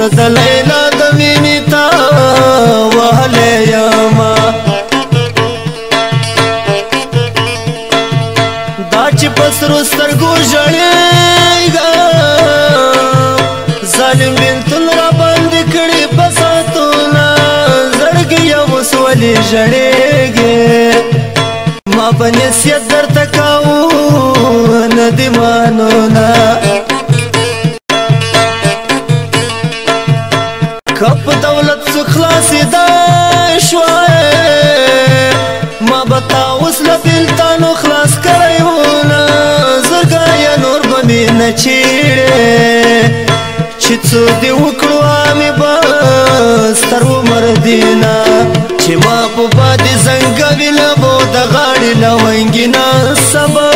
زه د لیلا د مینې تا وهلی یما دا چې په سرو سترګو ژړېږه ظالم بېلتون راباندې کړي په ساعتونه زړګي اوس ولې ژړېږې ما به نصیحت درته کاوه نه دې مانونه که په دولت څوک خلاصېدای شوی ما به تا اوس له بېلتانو خلاص کړی وونه زرګایه نور به مې نه چیړې چې څو دې وکړو عامې به ستر عمر دینا چې ما په باندې زنګوي لبو د غاړې لونګینه سبا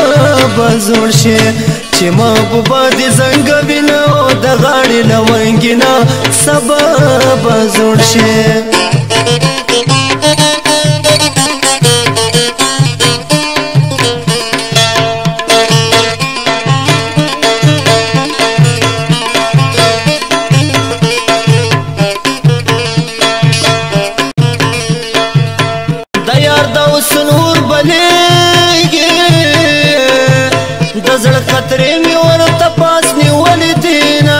به زوړ شي چې ما په باندې زنګوي لبو د غاړې لونګینه سبا به زوړ شي سنور بلیږي د زړه خطرې مې ورته پاس نیولې دینه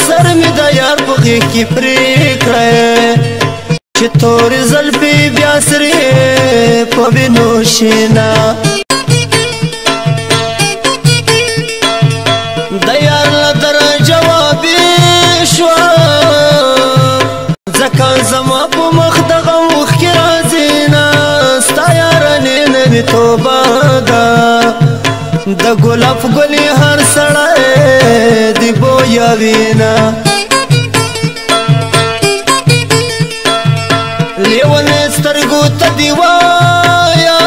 سر مې د یار په غېږ کې پرې کړی چې تورې زلفې بیا سرې په وینو شینه د یار له دره جوابې شوه ځکه زما په مخ دغه اوښکې راځي نه ستا یارانې نوې توبه ده د ګلاب ګلې هر سړی دې بویوینه لیونې سترګو ته دې وایه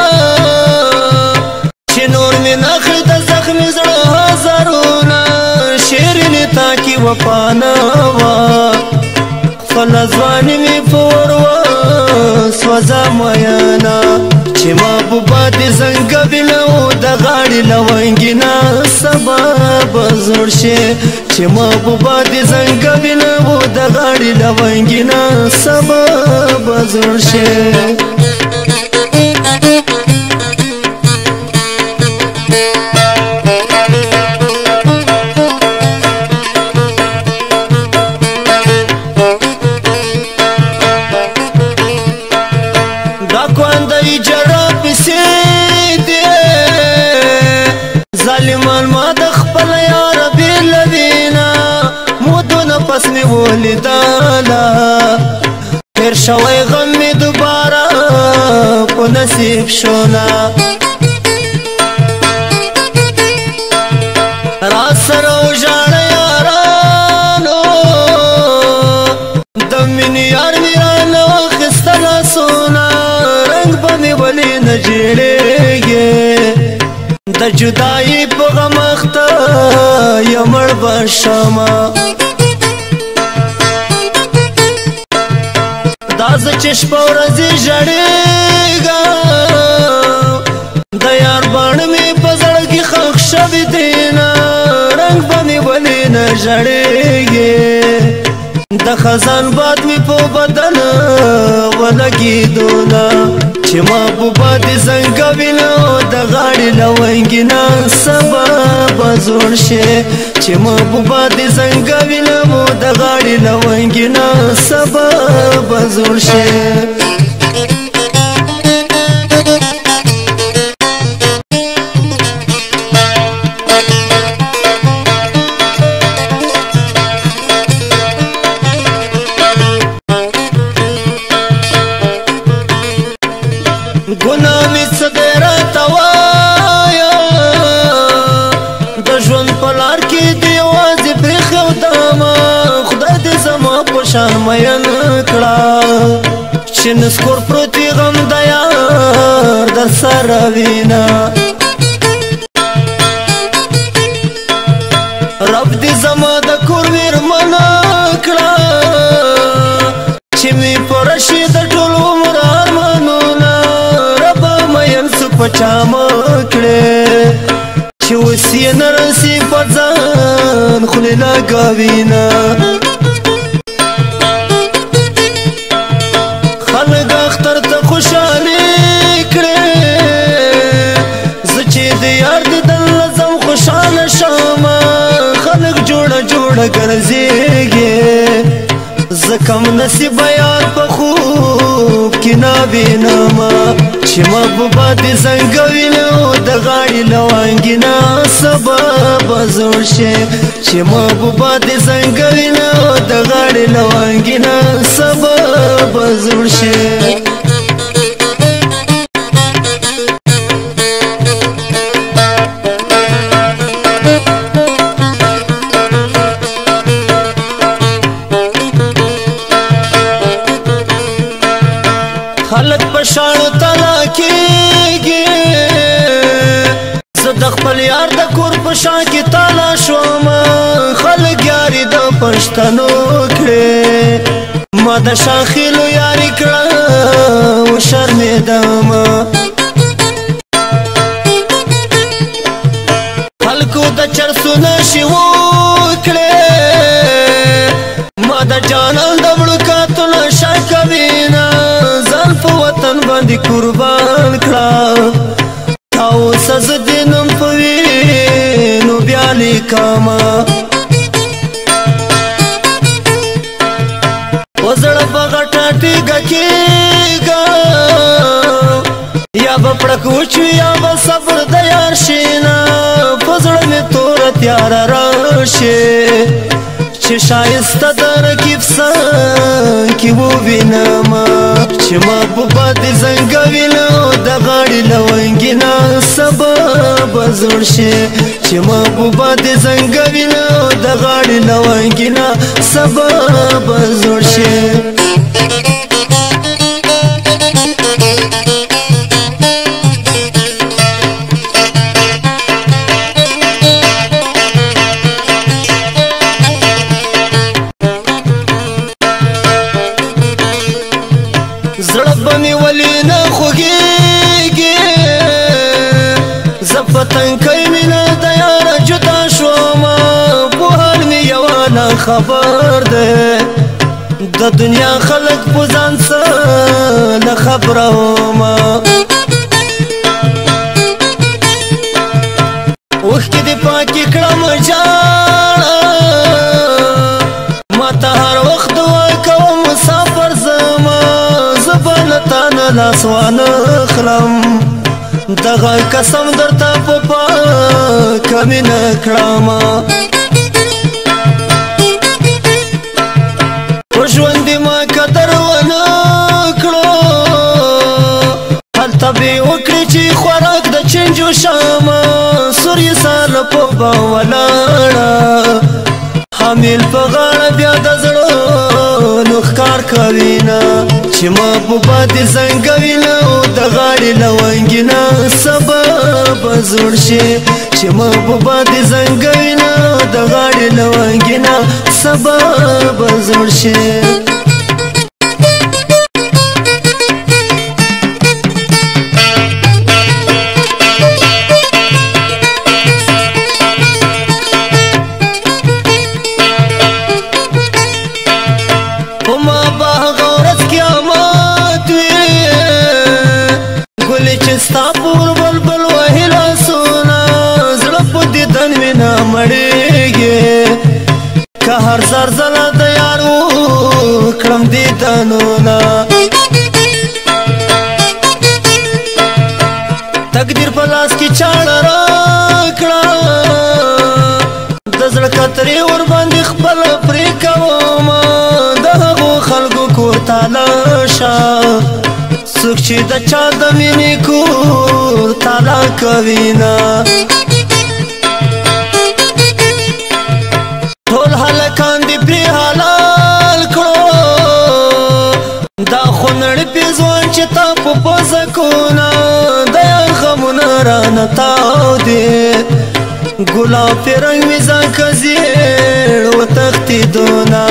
چې نور مې نخلي د زخمي زړه هزارونه شیرینې تا کې وفا نه وه خپله ځواني مې پور وه سوځه میینه چې محبوبه دې زنګوي له د غاړې لونګینه سبا به زوړ شي چې محبوبه دې زنګوي له د غاړې لونګینه سبا به زوړ شي ظالمان ما د خپل یار بېلوینه مودونه پس مې ولیدله تېر شوی غم مې دوباره په نصیب شونه را سره وژاړه یارانو د مینې یار مې رانه واخیسته لاسونه رنګ به مې ولې نه ژېړېږې د جدایي په غم اخته یم مړ به شمه دا زه چې شپه ورځې ژړېږم د یار باڼه مې په زړه کې ښخ شوي دینه رنګ به مې ولې نه ژړېږې د خزان باد مې په بدن ولګېدونه چې محبوبه دې زنګوي له د غاړې لونګینه سبا به زوړ شي چې محبوبه دې زنګوي له د غاړې لونګینه سبا به زوړ شي ګناه مې څه دی راته وایه د ژوند په لار کې دې یوازې پرېښودمه خدای دې زما په شان مین کړه چې نسکور پروت وي غم د یار در سره وینه رب دې زما د کور مېرمنه کړه چې مې پوره شي د ټول عمر ارمانونه پچا مکړې چې اوس یې نه رسي په ځان خولې لګوینه مړه ګرځېږي زکم نصیب یار په خوب کې نابینما چې محبوبه دې زنګوي نو د غاړې لوانګینا سبب زوړ شي چې محبوبه دې زنګوي نو د غاړې لوانګینا سبب زوړ شي خلق پشاړو تلا کېږي زه د خپل یار د کور په شا کې تالا شوم خلق یاري د پښتنو کړې ما د شاخیلو یاري کړه وشرمېدم خلکو د چرسو نشي وکړې ما د جانان د مړکاتو نشه کوینه په وطن باندې قربان کړه تاو سز دینم پوي نو بیا لیکما وزړه بغټه ټیګه کېږه یا به پړکوچو یا به صبر د یار شینا په زړه مې تور تیار راشي چې شایسته د رقیب څنګ کې ووینم چې محبوبه دې زنګوي نو د غاړې لونګینا سبب زوړ شي چې محبوبه دې زنګوي نو د غاړې لونګینا سبب زوړ شي زړه به مې ولې نه خوږېږي زه په تنکۍ مینه د یاره جدا شوم په حال مې یوه نه خبر دی د دنیا خلک په ځان څه نه خبره ومه اوښکې دې پاکې کړم جاړه ما ته هر وخت دعا کوم مسافر زما لاس وانه خلم دغه قسم درته په پاکه مینه کړم په ژوند دې ما قدر ونه کړو هلته به وکړې چې خوراک د چنجو شمه سوري سال په به ولاړه حامل په غاړه بیا د زړه نو ښکار کوینه چې محبوبه دې زنګوي نو د غاړې لونګینا سبب زوړ شي چې محبوبه دې زنګوي نو د غاړې لونګینا سبب زوړ شي ستا پور بلبل وهلا سونا زړه په دیدن مې نه مړېږي که هر زلزله د یار وکړم دیدنونه تقدیر په لاس کې چاړه راکړه د زړه کترې ورباندې خپله پرې کوم د هغو خلکو کور ته لاشه څوک چې د چا د مینې کور تالا کوینه ټول هلکان دې پرې حلال کړو دا خو نړۍ پې ځوان چې تا په پوزه کونه د یار غمونه رانه تاودې ګلاب رنګ مې ځکه زیړ وتښتېدونه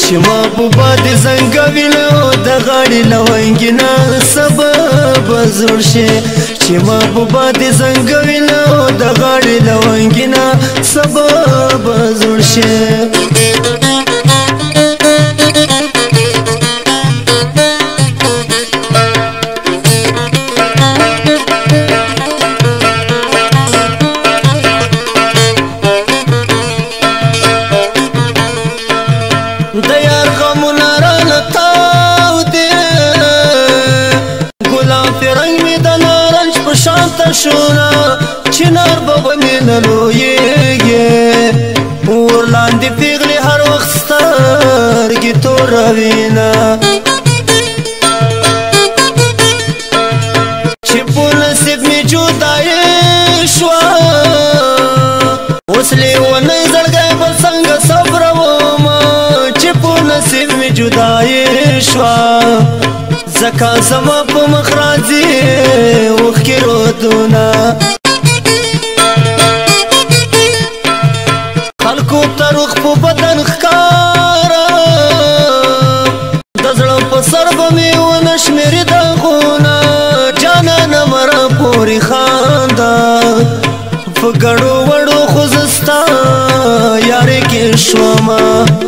چې محبوبه دې زنګوي نو د غاړې لونګینا سبب زوړ شي چې محبوبه دې زنګوي نو د غاړې لونګینا سبب زوړ شي مینا چې په نصیب می جدای شوا اوس لیونی زړګی به څنګه صبروم چې په نصیب می جدای شوا ځکه زما په مخ راځي اوښکې رودونه خلکو ته روغ په بدن ښکاره د زړه په سر به مې ونه شمېري داغونه جانانه مره پورې خانده په ګړو وړو خو زه ستا یارې کې شومه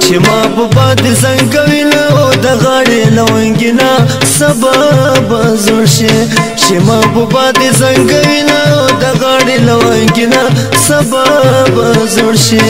چې محبوبه دې زنګوي نه د غاړې له ونګینه سبا به زوړ شي چې محبوبه دې زنګوي نه د غاړې له ونګینه سبا به زوړ شي